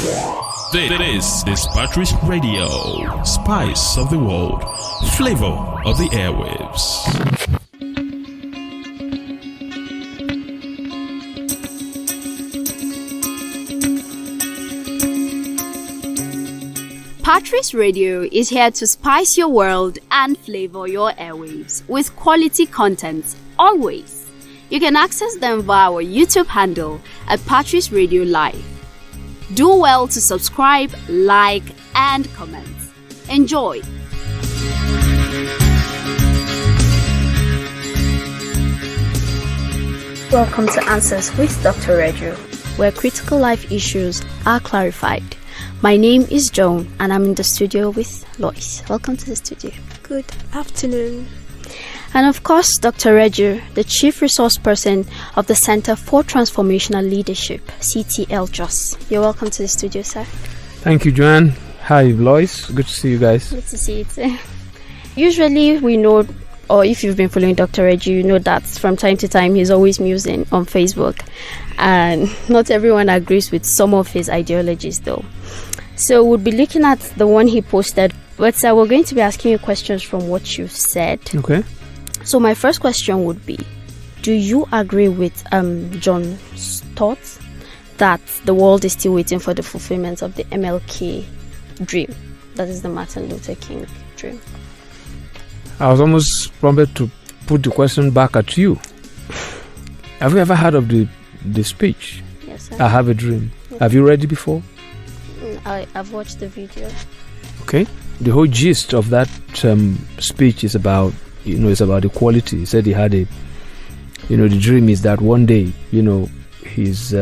This is Patrice Radio, spice of the world, flavor of the airwaves. Patrice Radio is here to spice your world and flavor your airwaves with quality content, always. You can access them via our YouTube handle at Patrice Radio Live. Do well to subscribe, like, and comment. Enjoy! Welcome to Answers with Dr. Reju, where critical life issues are clarified. My name is Joan, and I'm in the studio with Lois. Welcome to the studio. Good afternoon. And of course, Dr. Reju, the Chief Resource Person of the Center for Transformational Leadership, CTL JOS. You're welcome to the studio, sir. Thank you, Joanne. Hi, Lois. Good to see you guys. Good to see you too. Usually we know, or if you've been following Dr. Reju, you know that from time to time he's always musing on Facebook. And not everyone agrees with some of his ideologies though. So we'll be looking at the one he posted. But sir, we're going to be asking you questions from what you said. Okay. So my first question would be, do you agree with John's thoughts that the world is still waiting for the fulfillment of the MLK dream? That is the Martin Luther King dream. I was almost prompted to put the question back at you. Have you ever heard of the speech? Yes, sir. I Have a Dream. Yes. Have you read it before? I've watched the video. Okay. The whole gist of that speech is about, it's about equality. He said he had the dream is that one day, his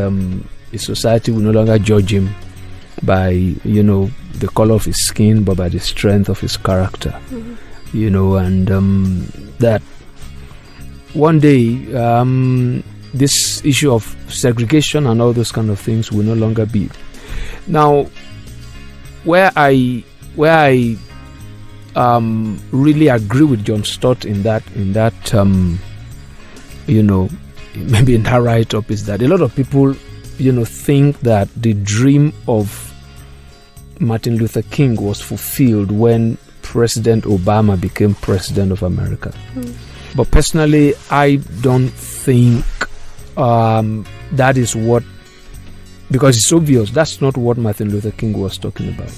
society will no longer judge him by, the color of his skin, but by the strength of his character. Mm-hmm. That one day, this issue of segregation and all those kind of things will no longer be. Now, where I really agree with John Stott in that maybe in that write-up is that a lot of people think that the dream of Martin Luther King was fulfilled when President Obama became president of America. But personally, I don't think that is what, because it's obvious that's not what Martin Luther King was talking about,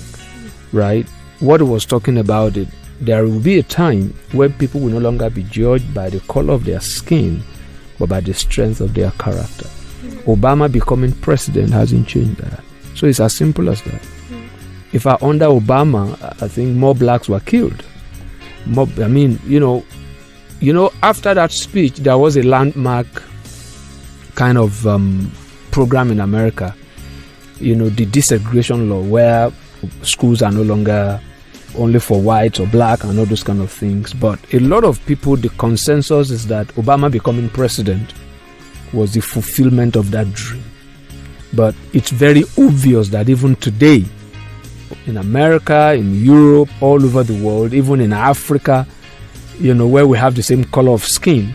right? What he was talking about it, there will be a time when people will no longer be judged by the color of their skin, but by the strength of their character. Obama becoming president hasn't changed that. So it's as simple as that. If under Obama, I think more blacks were killed. After that speech, there was a landmark kind of program in America, the desegregation law, where schools are no longer only for whites or black and all those kind of things. But a lot of people, the consensus is that Obama becoming president was the fulfillment of that dream. But it's very obvious that even today, in America, in Europe, all over the world, even in Africa, where we have the same color of skin,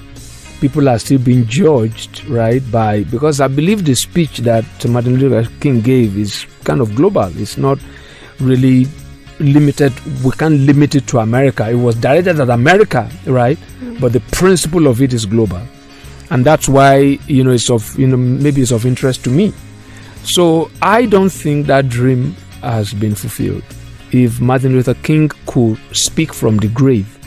people are still being judged, right, because I believe the speech that Martin Luther King gave is kind of global. It's not really limited. We can't limit it to America. It was directed at America, right? Mm-hmm. But the principle of it is global. And that's why, it's of, maybe it's of interest to me. So I don't think that dream has been fulfilled. If Martin Luther King could speak from the grave,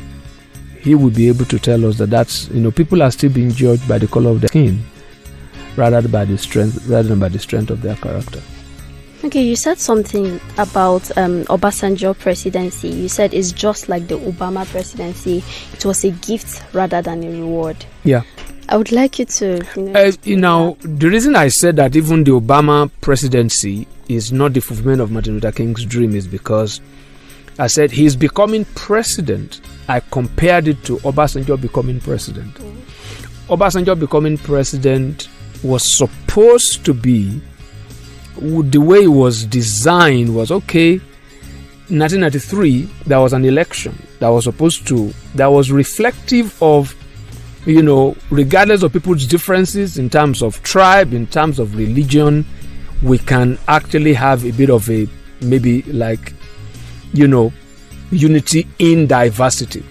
he would be able to tell us that that's, people are still being judged by the color of their skin rather than by the strength of their character. Okay, you said something about Obasanjo presidency. You said it's just like the Obama presidency. It was a gift rather than a reward. Yeah. I would like you to... the reason I said that even the Obama presidency is not the fulfillment of Martin Luther King's dream is because I said he's becoming president. I compared it to Obasanjo becoming president. Obasanjo becoming president was supposed to be, the way it was designed was, okay, in 1993, there was an election that was reflective of, regardless of people's differences in terms of tribe, in terms of religion, we can actually have a bit of a, maybe like, unity in diversity.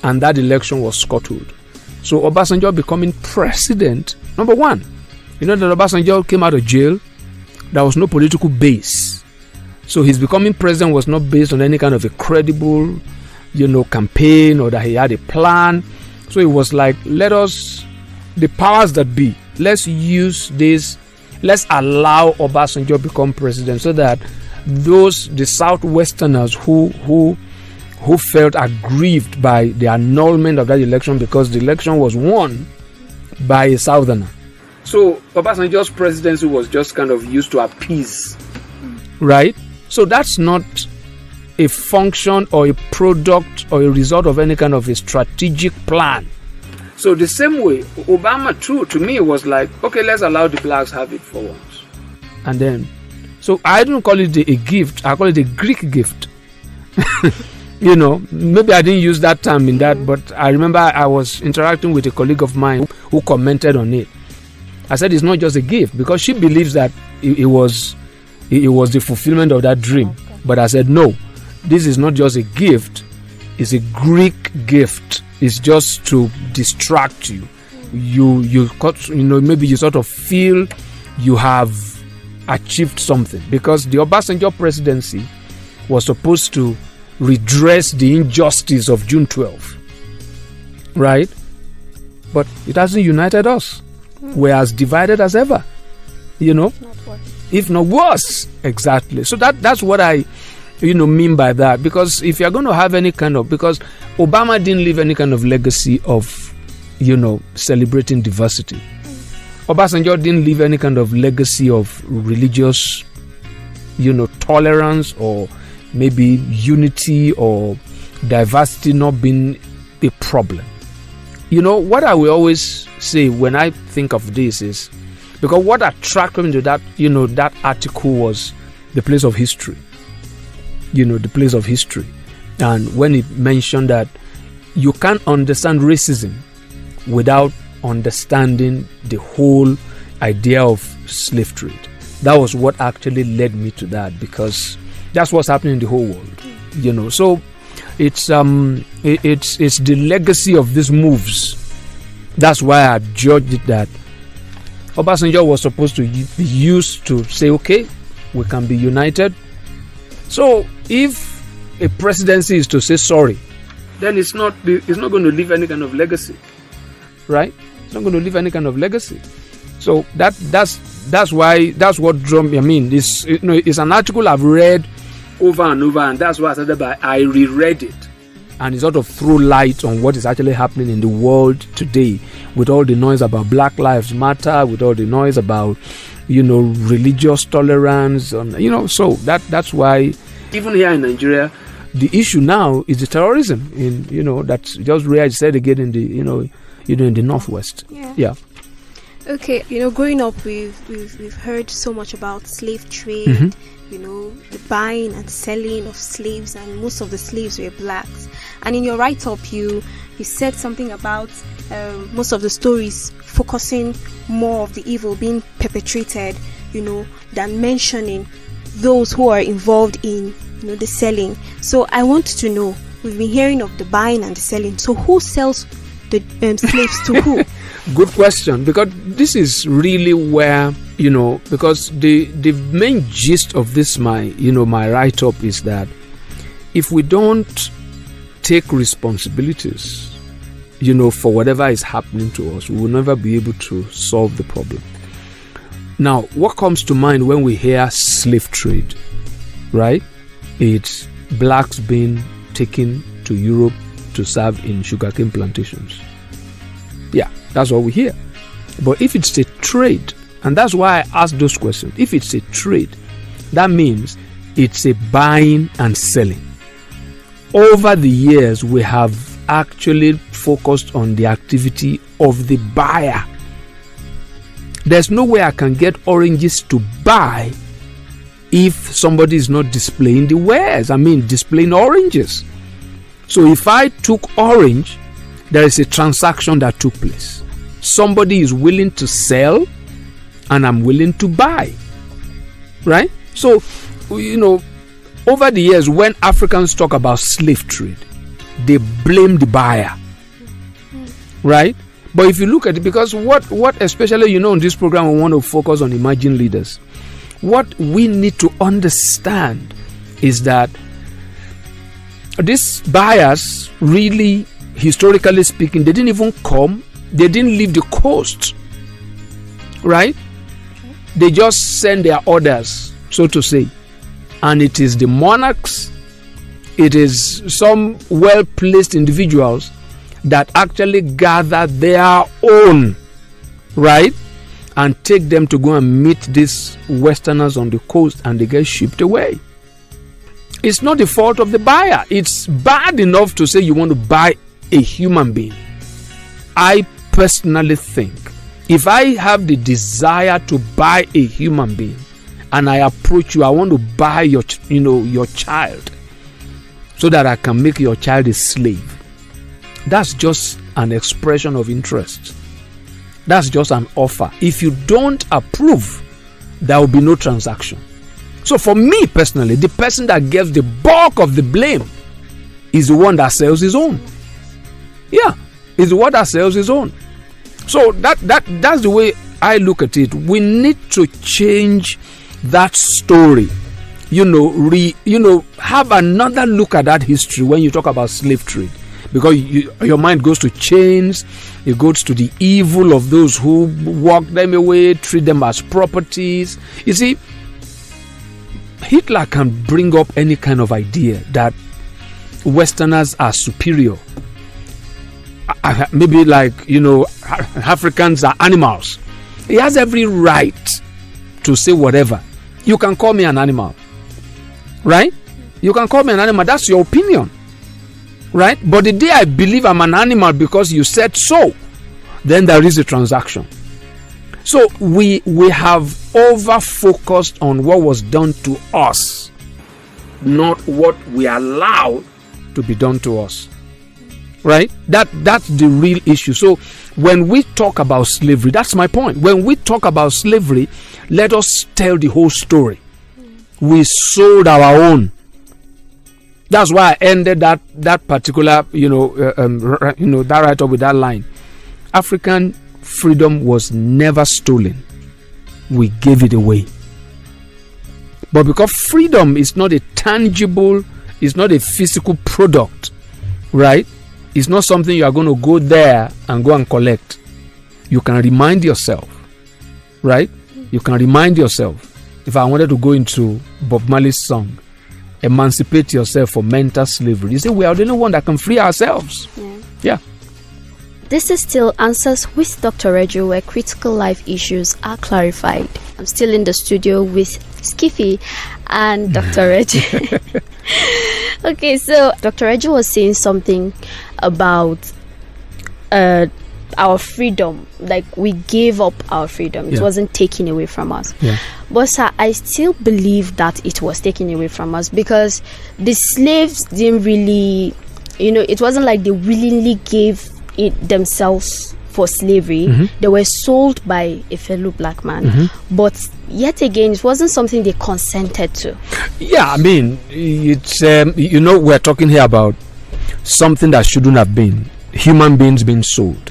And that election was scuttled. So Obasanjo becoming president, number one, that Obasanjo came out of jail. There was no political base. So his becoming president was not based on any kind of a credible, campaign, or that he had a plan. So it was like, the powers that be, let's use this, let's allow Obasanjo become president, so that the Southwesterners who felt aggrieved by the annulment of that election, because the election was won by a Southerner. So Obasanjo's presidency was just kind of used to appease, right? So that's not a function or a product or a result of any kind of a strategic plan. So the same way, Obama too, to me, was like, okay, let's allow the blacks have it for once. And then, so I don't call it a gift, I call it a Greek gift. Maybe I didn't use that term in that, but I remember I was interacting with a colleague of mine who commented on it. I said it's not just a gift, because she believes that it was the fulfillment of that dream. Okay. But I said, no, this is not just a gift, it's a Greek gift. It's just to distract you. Maybe you sort of feel you have achieved something, because the Obasanjo presidency was supposed to redress the injustice of June 12th, right? But it hasn't united us. We're as divided as ever, if not worse. Exactly. So that's what I mean by that. Because if you're going to have any kind of, because Obama didn't leave any kind of legacy of celebrating diversity. Obasanjo didn't leave any kind of legacy of religious tolerance, or maybe unity or diversity not being a problem. What I will always say when I think of this is, because what attracted me to that, that article was the place of history. The place of history. And when it mentioned that you can't understand racism without understanding the whole idea of slave trade. That was what actually led me to that, because that's what's happening in the whole world. So it's the legacy of these moves. That's why I judged it that Obasanjo was supposed to be used to say, okay, we can be united. So if a presidency is to say sorry, then it's not going to leave any kind of legacy, right? It's not going to leave any kind of legacy. So that's why, that's what drew me. I mean, it's an article I've read over and over, and that's why I reread it, and it sort of threw light on what is actually happening in the world today, with all the noise about Black Lives Matter, with all the noise about religious tolerance, so that's why even here in Nigeria, the issue now is the terrorism that's just Reju said again in the in the Northwest. Yeah. Okay, growing up, we've heard so much about slave trade. Mm-hmm. The buying and selling of slaves, and most of the slaves were blacks. And in your write-up, you said something about most of the stories focusing more of the evil being perpetrated, than mentioning those who are involved in, the selling. So I want to know, we've been hearing of the buying and the selling. So who sells the slaves to who? Good question, because this is really where, because the main gist of this, my write-up is that if we don't take responsibilities, for whatever is happening to us, we will never be able to solve the problem. Now, what comes to mind when we hear slave trade, right? It's blacks being taken to Europe to serve in sugarcane plantations. Yeah, that's what we hear. But if it's a trade, and that's why I asked those questions, if it's a trade, that means it's a buying and selling. Over the years, we have actually focused on the activity of the buyer. There's no way I can get oranges to buy if somebody is not displaying the wares. Displaying oranges. So if I took orange, there is a transaction that took place. Somebody is willing to sell, and I'm willing to buy. right? So, over the years, when Africans talk about slave trade, they blame the buyer, right? But if you look at it, because what especially, in this program, we want to focus on emerging leaders. What we need to understand is that these buyers, really, historically speaking, they didn't even come, they didn't leave the coast, right? They just send their orders, so to say. And it is the monarchs, it is some well-placed individuals that actually gather their own, right? And take them to go and meet these Westerners on the coast, and they get shipped away. It's not the fault of the buyer. It's bad enough to say you want to buy a human being. I personally think if I have the desire to buy a human being and I approach you, I want to buy your child so that I can make your child a slave. That's just an expression of interest. That's just an offer. If you don't approve, there will be no transaction. So for me personally, the person that gets the bulk of the blame is the one that sells his own. Yeah, is the one that sells his own. So that's the way I look at it. We need to change that story. Have another look at that history when you talk about slave trade. Because your mind goes to chains, it goes to the evil of those who walk them away, treat them as properties. You see, Hitler can bring up any kind of idea that Westerners are superior. Maybe Africans are animals. He has every right to say whatever. You can call me an animal, right? You can call me an animal. That's your opinion. Right? But the day I believe I'm an animal because you said so, then there is a transaction. So we have over-focused on what was done to us, not what we allowed to be done to us. Right? That's the real issue. So when we talk about slavery, that's my point. When we talk about slavery, let us tell the whole story. We sold our own. That's why I ended that particular, that write-up with that line. African freedom was never stolen. We gave it away. But because freedom is not a tangible, it's not a physical product, right? It's not something you are going to go there and go and collect. You can remind yourself, right? You can remind yourself. If I wanted to go into Bob Marley's song, emancipate yourself from mental slavery. You say we are the only one that can free ourselves. Yeah. This is still Answers with Dr. Reju, where critical life issues are clarified. I'm still in the studio with Skiffy and Dr. Reju. Okay, so Dr. Reju was saying something about our freedom, like we gave up our freedom. It wasn't taken away from us. But sir, I still believe that it was taken away from us, because the slaves didn't really, it wasn't like they willingly gave it themselves for slavery. They were sold by a fellow black man, but yet again it wasn't something they consented to. I mean, it's we're talking here about something that shouldn't have been. Human beings being sold.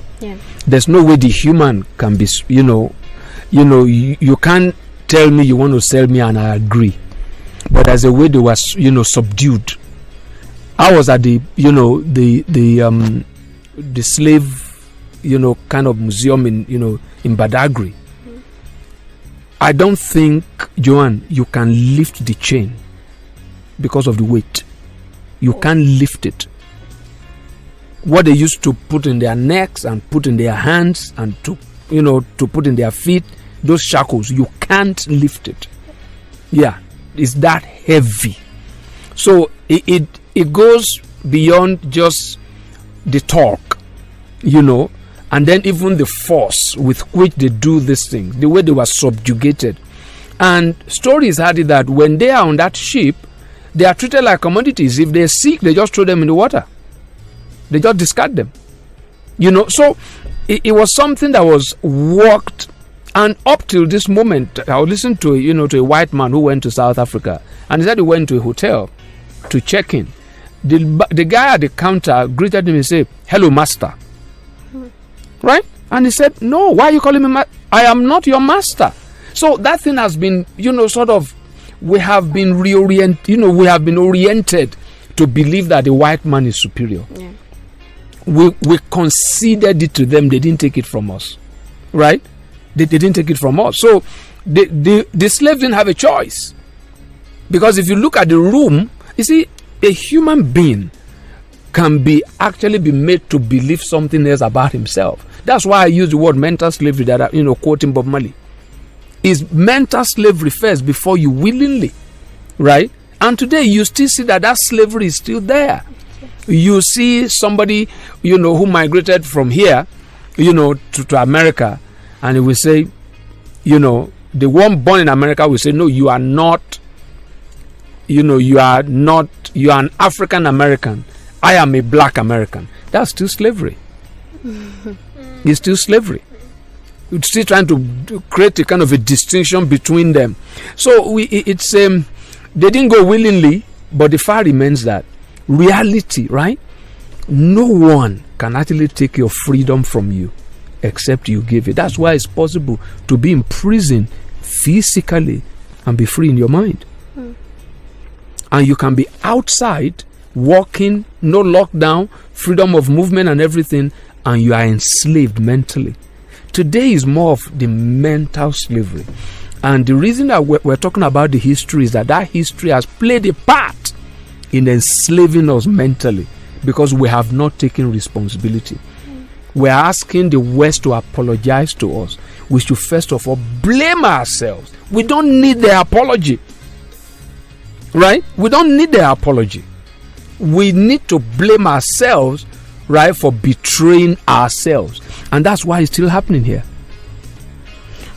There's no way the human can be, you can't tell me you want to sell me and I agree. But there's a way they were, subdued. I was at the slave, kind of museum in Badagry. I don't think, Joanne, you can lift the chain because of the weight. You can't lift it. What they used to put in their necks and put in their hands and to put in their feet, those shackles, you can't lift it. It's that heavy. So it goes beyond just the torque, and then even the force with which they do this thing, the way they were subjugated. And stories had it that when they are on that ship, they are treated like commodities. If they're sick, they just throw them in the water. They just discard them. So it was something that was worked And up till this moment, I listened to to a white man who went to South Africa, and he said he went to a hotel to check in. The guy at the counter greeted him and said, "Hello, master." Right? And he said, "No, why are you calling me I am not your master." So that thing has been, sort of, we have been we have been oriented to believe that the white man is superior. Yeah. We conceded it to them. They didn't take it from us. Right? They didn't take it from us. So the slaves didn't have a choice. Because if you look at the room, you see, a human being can actually be made to believe something else about himself. That's why I use the word mental slavery that quoting Bob Marley. Is mental slavery first before you willingly, right? And today you still see that slavery is still there. You see somebody, who migrated from here, to America, and he will say, the one born in America will say, no, you are not, you are an African American. I am a black American. That's still slavery. It's still slavery. It's still trying to create a kind of a distinction between them. So they didn't go willingly, but the fact remains that reality, right? No one can actually take your freedom from you except you give it. That's why it's possible to be in prison physically and be free in your mind. And you can be outside walking, no lockdown, freedom of movement and everything, and you are enslaved mentally. Today is more of the mental slavery. And the reason that we're talking about the history is that history has played a part in enslaving us mentally, because we have not taken responsibility. We're asking the West to apologize to us. We should first of all blame ourselves. We don't need their apology. Right? We don't need their apology. We need to blame ourselves, right, for betraying ourselves. And that's why it's still happening here.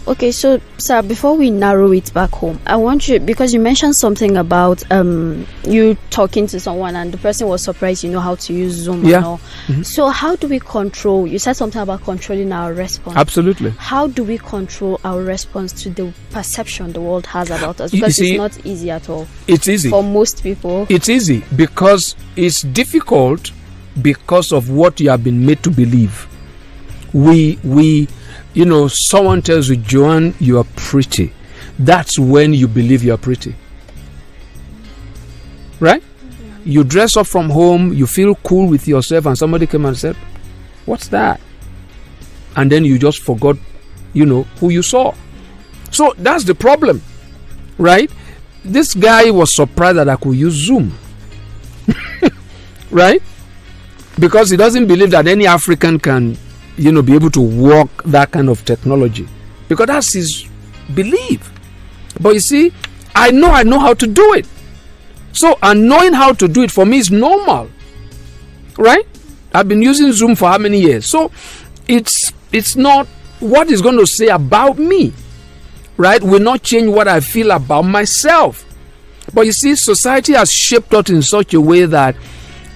Okay, so sir, before we narrow it back home, I want you, because you mentioned something about you talking to someone and the person was surprised you know how to use Zoom and all. Mm-hmm. So how do we control, you said something about controlling our response. Absolutely. How do we control our response to the perception the world has about us? Because it's not easy at all. It's easy. For most people. It's easy because it's difficult because of what you have been made to believe. Someone tells you, Joanne, you are pretty. That's when you believe you are pretty. Right? Mm-hmm. You dress up from home, you feel cool with yourself, and somebody came and said, what's that? And then you just forgot, who you saw. So that's the problem. Right? This guy was surprised that I could use Zoom. Right? Because he doesn't believe that any African can be able to work that kind of technology, because that's his belief. But you see, I know how to do it. So, and knowing how to do it for me is normal, right? I've been using Zoom for how many years? So it's not what is going to say about me, right? Will not change what I feel about myself. But you see, society has shaped us in such a way that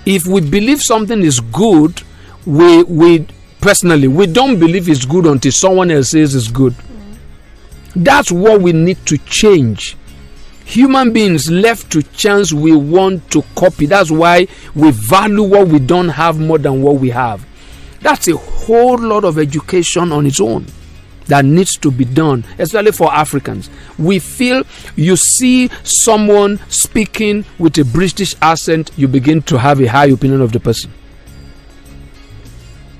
if we believe something is good, we personally, we don't believe it's good until someone else says it's good. That's what we need to change. Human beings left to chance, we want to copy. That's why we value what we don't have more than what we have. That's a whole lot of education on its own that needs to be done, especially for Africans. We feel, you see someone speaking with a British accent, you begin to have a high opinion of the person.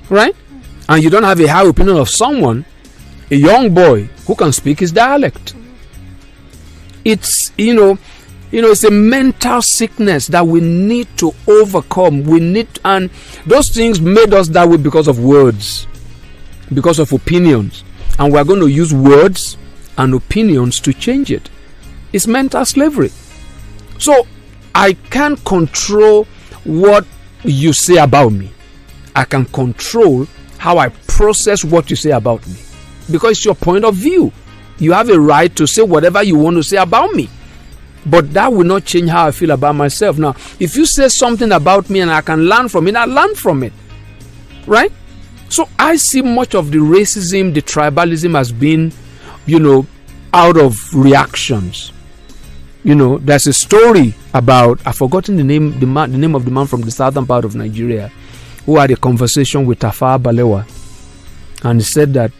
Right? And you don't have a high opinion of someone, a young boy who can speak his dialect. It's, it's a mental sickness that we need to overcome. And those things made us that way because of words, because of opinions. And we're going to use words and opinions to change it. It's mental slavery. So I can't control what you say about me. I can control how I process what you say about me, because it's your point of view. You have a right to say whatever you want to say about me, but that will not change how I feel about myself. Now, if you say something about me and I can learn from it, I learn from it, right? So I see much of the racism, the tribalism as being out of reactions. There's a story about, I've forgotten the name of the man from the southern part of Nigeria who had a conversation with Tafawa Balewa, and he said that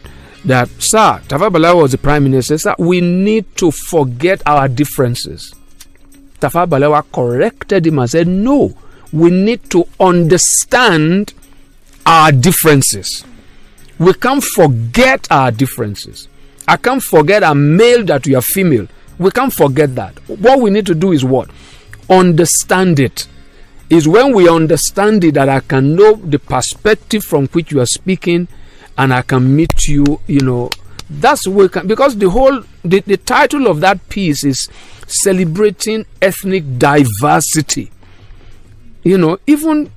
sir, Tafawa Balewa was the prime minister, sir, we need to forget our differences. Tafawa Balewa corrected him and said, no, we need to understand our differences. We can't forget our differences. I can't forget I'm male that you are female. We can't forget that. What we need to do is what? Understand it. Is when we understand it that I can know the perspective from which you are speaking, and I can meet you, that's we can, because the title of that piece is Celebrating Ethnic Diversity. Even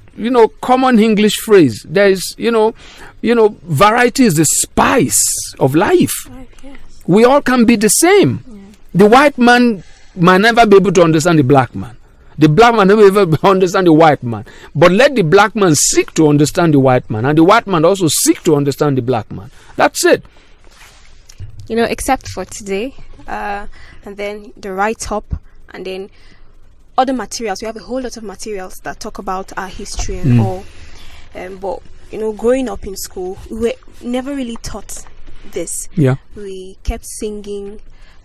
common English phrase, there is variety is the spice of life. Right, yes. We all can be the same. Yeah. The white man might never be able to understand the black man. The black man never ever understand the white man. But let the black man seek to understand the white man, and the white man also seek to understand the black man. That's it. Except for today, and then the write-up, and then other materials. We have a whole lot of materials that talk about our history and all. But growing up in school, we were never really taught this. Yeah. We kept singing.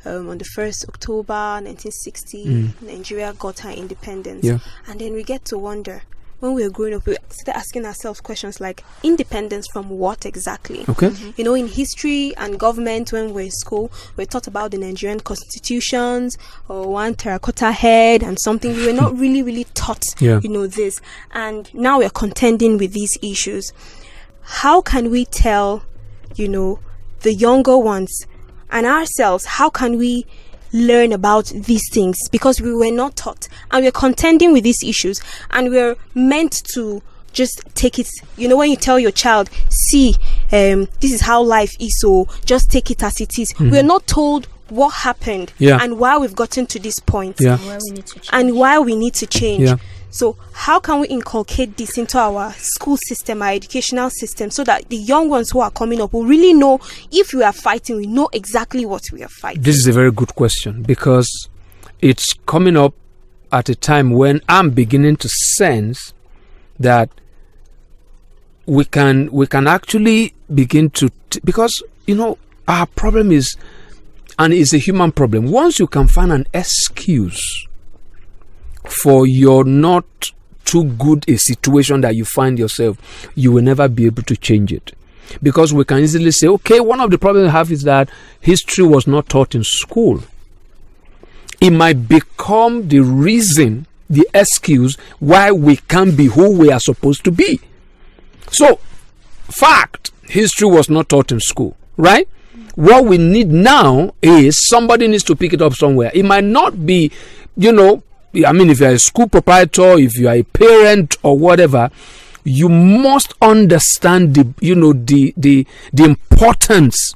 On the 1st October 1960, Nigeria got her independence. Yeah. And then we get to wonder, when we were growing up, we started asking ourselves questions like, independence from what exactly? Okay. In history and government, when we're in school, we're taught about the Nigerian constitutions, or one terracotta head and something. We were not really taught, this. And now we're contending with these issues. How can we tell, the younger ones and ourselves, how can we learn about these things? Because we were not taught, and we're contending with these issues, and we're meant to just take it. When you tell your child, see, this is how life is, so just take it as it is. We're not told what happened and why we've gotten to this point, and why we need to change. and why we need to change. Yeah. So how can we inculcate this into our school system, our educational system, so that the young ones who are coming up will really know, if we are fighting, we know exactly what we are fighting? This is a very good question, because it's coming up at a time when I'm beginning to sense that we can actually begin to because our problem is, and it's a human problem, once you can find an excuse for your not too good a situation that you find yourself, you will never be able to change it. Because we can easily say, okay, one of the problems we have is that history was not taught in school. It might become the reason, the excuse why we can't be who we are supposed to be. So, fact, history was not taught in school, right? What we need now is somebody needs to pick it up somewhere. It might not be, if you're a school proprietor, if you are a parent or whatever, you must understand the importance.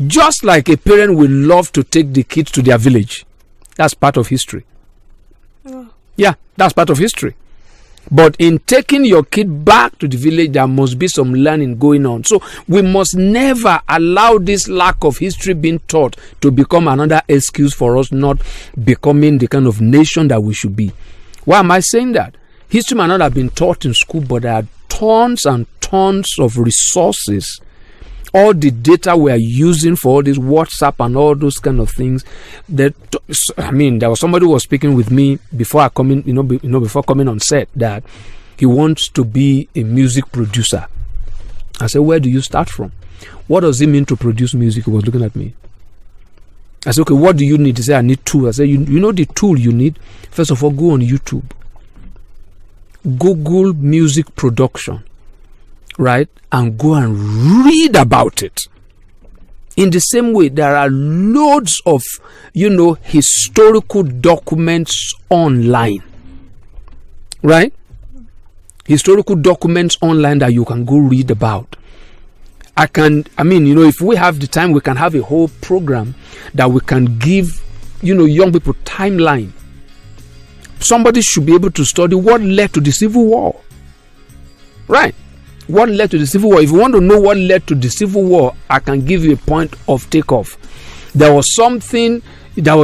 Just like a parent will love to take the kids to their village. That's part of history. Yeah, that's part of history. But in taking your kid back to the village, there must be some learning going on. So we must never allow this lack of history being taught to become another excuse for us not becoming the kind of nation that we should be. Why am I saying that? History might not have been taught in school, but there are tons and tons of resources. All the data we are using for all this WhatsApp and all those kind of things. There was somebody who was speaking with me before I come in, before coming on set, that he wants to be a music producer. I said, where do you start from? What does it mean to produce music? He was looking at me. I said, okay, what do you need? He said, I need tools. I said, you know the tool you need? First of all, go on YouTube. Google music production. Right? And go and read about it. In the same way, there are loads of, historical documents online. Right? Historical documents online that you can go read about. If we have the time, we can have a whole program that we can give, young people timeline. Somebody should be able to study what led to the Civil War. Right? What led to the Civil War? If you want to know what led to the Civil War, I can give you a point of takeoff. There was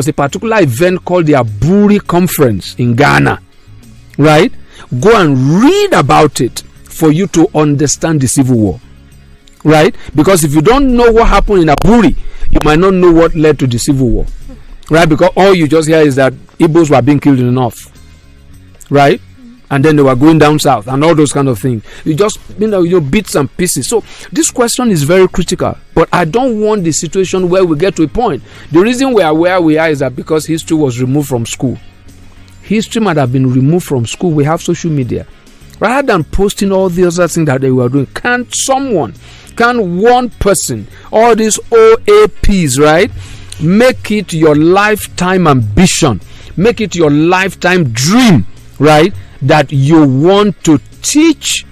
a particular event called the Aburi Conference in Ghana, right? Go and read about it for you to understand the Civil War, right? Because if you don't know what happened in Aburi, you might not know what led to the Civil War, right? Because all you just hear is that Igbos were being killed in the north, right? And then they were going down south and all those kind of things. You just, bits and pieces. So this question is very critical. But I don't want the situation where we get to a point. The reason we are where we are is that because history was removed from school. History might have been removed from school. We have social media. Rather than posting all the other things that they were doing, can one person, all these OAPs, right, make it your lifetime ambition, make it your lifetime dream, right, that you want to teach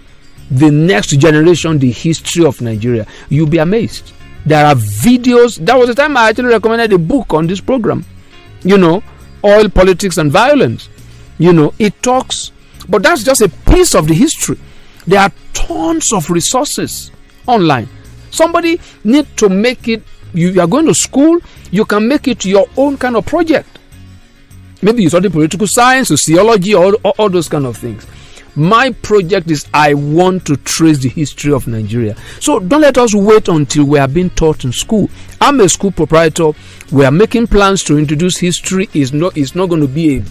the next generation the history of Nigeria? You'll be amazed. There are videos. That was the time I actually recommended a book on this program, Oil, Politics and Violence. It talks, but that's just a piece of the history. There are tons of resources online. Somebody need to make it. You are going to school, you can make it your own kind of project. Maybe you study political science, sociology, all those kind of things. My project is I want to trace the history of Nigeria. So don't let us wait until we are being taught in school. I'm a school proprietor. We are making plans to introduce history. It's not going to be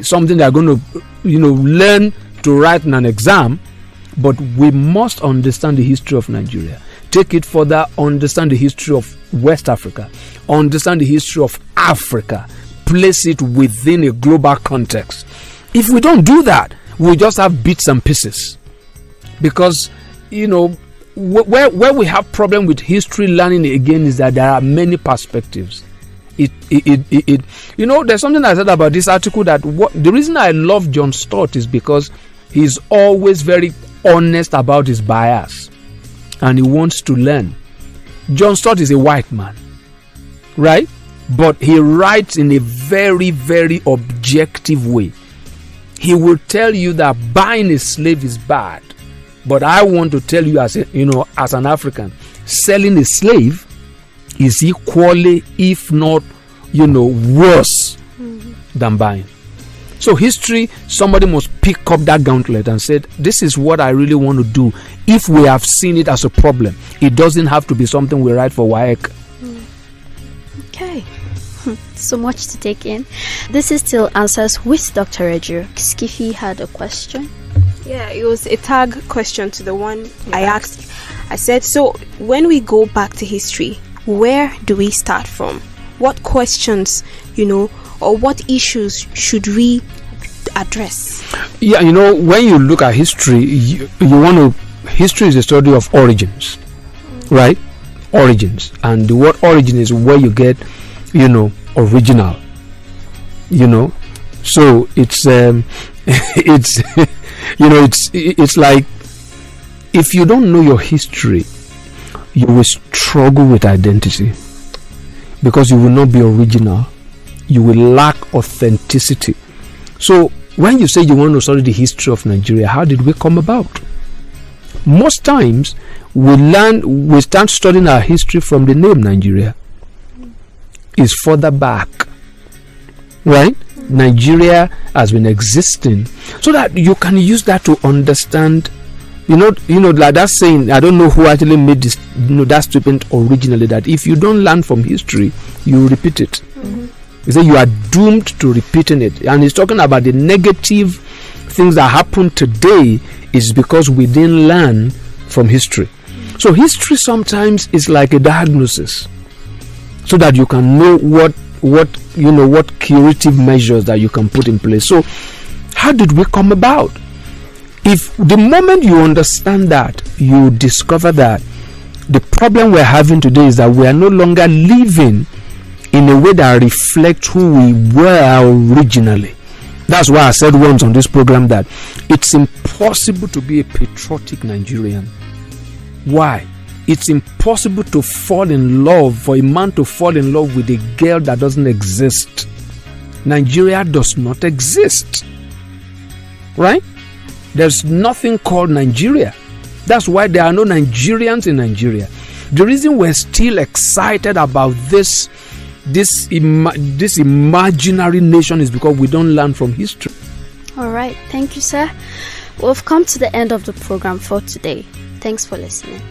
something they're going to learn to write in an exam, but we must understand the history of Nigeria. Take it further, understand the history of West Africa, understand the history of Africa, place it within a global context. If we don't do that, we'll just have bits and pieces. Because, where we have problem with history learning again is that there are many perspectives. There's something I said about this article that the reason I love John Stott is because he's always very honest about his bias and he wants to learn. John Stott is a white man, right? But he writes in a very, very objective way. He will tell you that buying a slave is bad, but I want to tell you as an African, selling a slave is equally, if not, worse than buying. So history, somebody must pick up that gauntlet and said, this is what I really want to do. If we have seen it as a problem, it doesn't have to be something we write for WAEC. Okay. So much to take in. This is still Answers with Dr. Reju. Skiffy had a question. Yeah, it was a tag question to the one I asked. I said, so when we go back to history, where do we start from? What questions, or what issues should we address? Yeah, when you look at history, history is a study of origins, right? Origins. And the word origin is where you get, original. So it's it's like if you don't know your history, you will struggle with identity because you will not be original. You will lack authenticity. So when you say you want to study the history of Nigeria, how did we come about? Most times we start studying our history from the name Nigeria. Is further back, right? Nigeria has been existing, so that you can use that to understand. Like that saying. I don't know who actually made this. That statement originally. That if you don't learn from history, you repeat it. He said you are doomed to repeating it, and he's talking about the negative things that happen today is because we didn't learn from history. So history sometimes is like a diagnosis, so that you can know what curative measures that you can put in place. So how did we come about? If the moment you understand that, you discover that the problem we're having today is that we are no longer living in a way that reflects who we were originally. That's why I said once on this program that it's impossible to be a patriotic Nigerian. Why? It's impossible to fall in love, for a man to fall in love with a girl that doesn't exist. Nigeria does not exist. Right? There's nothing called Nigeria. That's why there are no Nigerians in Nigeria. The reason we're still excited about this this imaginary nation is because we don't learn from history. All right. Thank you, sir. We've come to the end of the program for today. Thanks for listening.